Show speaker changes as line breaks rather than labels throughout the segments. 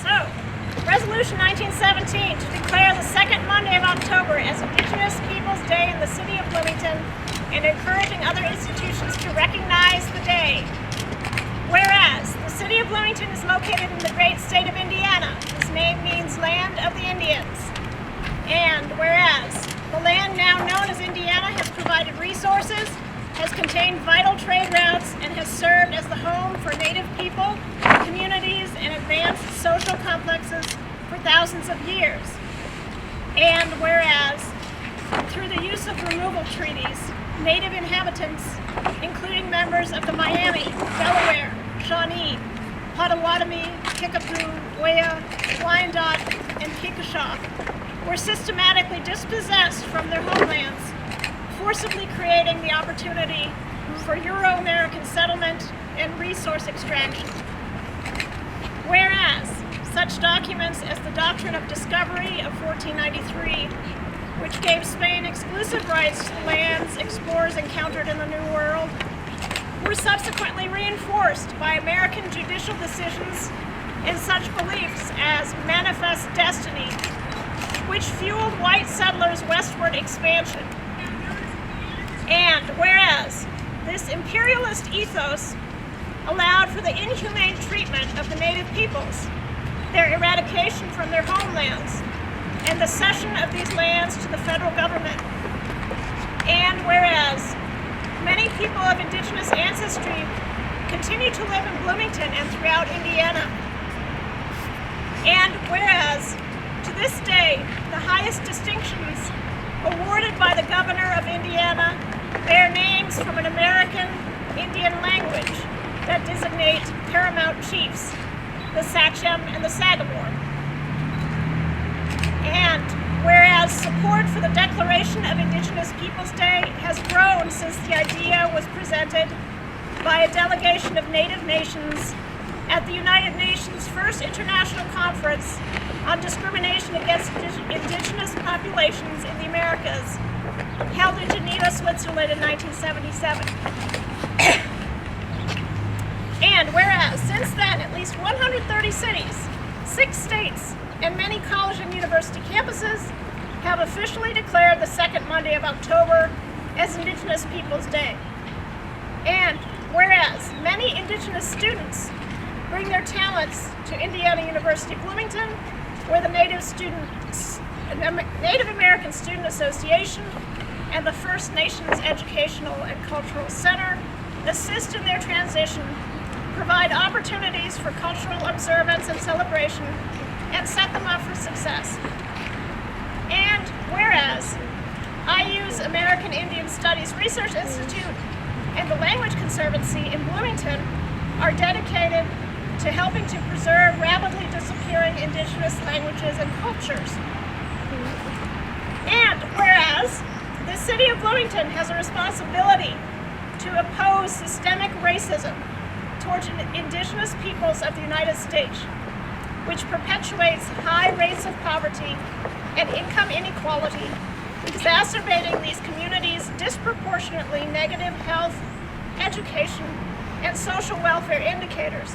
So, Resolution 1917 to declare the second Monday of October as Indigenous Peoples Day in the city of Bloomington and encouraging other institutions to recognize the day. Whereas the city of Bloomington is located in the great state of Indiana, whose name means land of the Indians. And whereas the land now known as Indiana has provided resources, has contained vital trade routes, and has served as the home for Native people, communities, and advanced social complexes for thousands of years. And whereas, through the use of removal treaties, Native inhabitants, including members of the Miami, Delaware, Shawnee, Potawatomi, Kickapoo, Oya, Wyandotte, and Pinkashaw, were systematically dispossessed from their homelands, forcibly creating the opportunity for Euro-American settlement and resource extraction. Whereas, such documents as the Doctrine of Discovery of 1493, which gave Spain exclusive rights to the lands explorers encountered in the New World, were subsequently reinforced by American judicial decisions in such beliefs as manifest destiny, which fueled white settlers' westward expansion. And whereas this imperialist ethos allowed for the inhumane treatment of the Native peoples, their eradication from their homelands, and the cession of these lands to the federal government. And whereas many people of Indigenous ancestry continue to live in Bloomington and throughout Indiana. And whereas to this day, the highest distinctions awarded by the governor of Indiana bear names from an American Indian language that designate paramount chiefs, the Sachem and the Sagamore. And whereas support for the Declaration of Indigenous Peoples Day has grown since the idea was presented by a delegation of Native nations at the United Nations First International Conference on Discrimination Against Indigenous Populations in the Americas, held in Geneva, Switzerland in 1977. And whereas since then, at least 130 cities, 6 states, and many college and university campuses have officially declared the second Monday of October as Indigenous Peoples Day. And whereas many Indigenous students bring their talents to Indiana University Bloomington, where the Native American Student Association and the First Nations Educational and Cultural Center assist in their transition, provide opportunities for cultural observance and celebration, and set them up for success. And whereas IU's American Indian Studies Research Institute and the Language Conservancy in Bloomington are dedicated to helping to preserve rapidly disappearing Indigenous languages and cultures. And whereas the city of Bloomington has a responsibility to oppose systemic racism towards Indigenous peoples of the United States, which perpetuates high rates of poverty and income inequality, exacerbating these communities' disproportionately negative health, education, and social welfare indicators.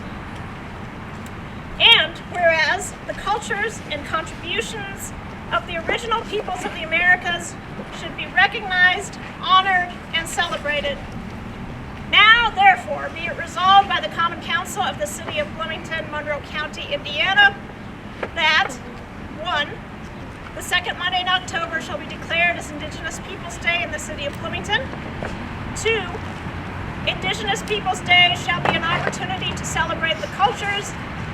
And whereas the cultures and contributions of the original peoples of the Americas should be recognized, honored, and celebrated. Now, therefore, be it resolved by the Common Council of the City of Bloomington, Monroe County, Indiana, that 1. The second Monday in October shall be declared as Indigenous Peoples Day in the City of Bloomington. 2. Indigenous Peoples Day shall be an opportunity to celebrate the cultures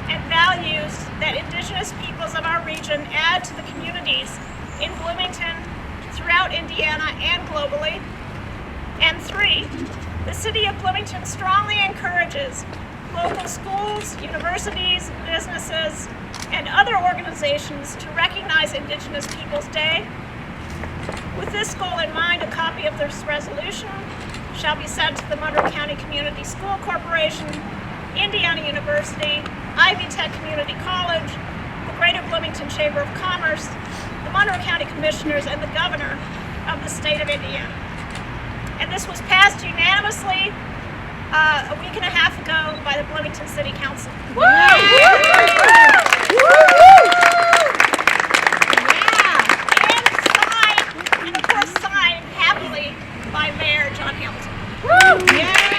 and values that Indigenous peoples of our region add to the communities in Bloomington, throughout Indiana, and globally. And 3. The City of Bloomington strongly encourages local schools, universities, businesses, and other organizations to recognize Indigenous Peoples Day. With this goal in mind, a copy of this resolution shall be sent to the Monroe County Community School Corporation, Indiana University, Ivy Tech Community College, the Greater Bloomington Chamber of Commerce, the Monroe County Commissioners, and the Governor of the state of Indiana. And this was passed unanimously a week and a half ago by the Bloomington City Council. Woo! by Mayor John Hamilton. Woo! Yay!